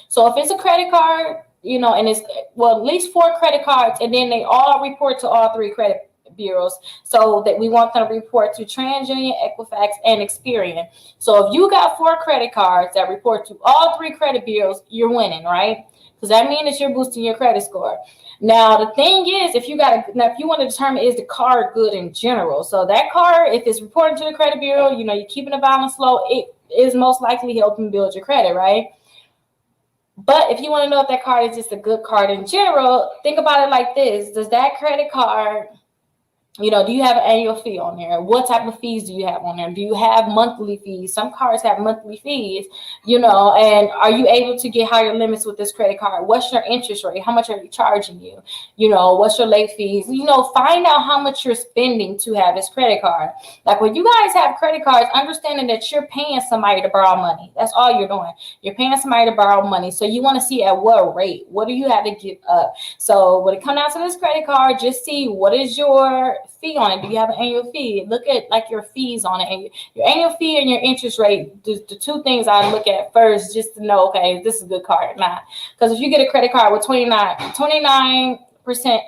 So if it's a credit card, you know, and it's, well, at least 4 credit cards, and then they all report to all 3 credit bureaus, so that we want them to report to TransUnion, Equifax, and Experian. So if you got 4 credit cards that report to all 3 credit bureaus, you're winning, right? Because that means that you're boosting your credit score. Now the thing is, if you want to determine, is the card good in general? So that card, if it's reporting to the credit bureau, you know, you're keeping the balance low, it is most likely helping build your credit, right? But if you want to know if that card is just a good card in general, think about it like this. Does that credit card, you know, do you have an annual fee on there? What type of fees do you have on there? Do you have monthly fees? Some cards have monthly fees, you know, and are you able to get higher limits with this credit card? What's your interest rate? How much are you charging you? You know, what's your late fees? You know, find out how much you're spending to have this credit card. Like when you guys have credit cards, understanding that you're paying somebody to borrow money. That's all you're doing. You're paying somebody to borrow money. So you want to see at what rate. What do you have to give up? So when it comes down to this credit card, just see what is your fee on it. Do you have an annual fee? Look at like your fees on it, and your annual fee and your interest rate. The 2 things I look at first, just to know, okay, this is a good card or not. Because if you get a credit card with 29%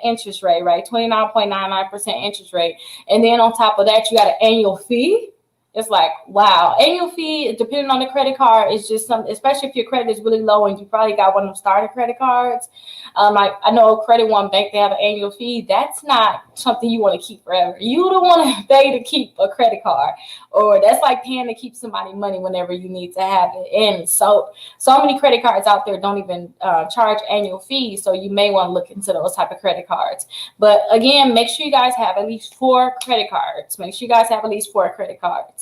interest rate, right? 29.99% interest rate, and then on top of that, you got an annual fee. It's like, wow. Annual fee, depending on the credit card, is just something, especially if your credit is really low and you probably got one of them starter credit cards. Like I know Credit One Bank, they have an annual fee. That's not something you want to keep forever. You don't want to pay to keep a credit card, or that's like paying to keep somebody money whenever you need to have it. And so many credit cards out there don't even charge annual fees. So you may want to look into those type of credit cards. But again, make sure you guys have at least 4 credit cards. Make sure you guys have at least 4 credit cards.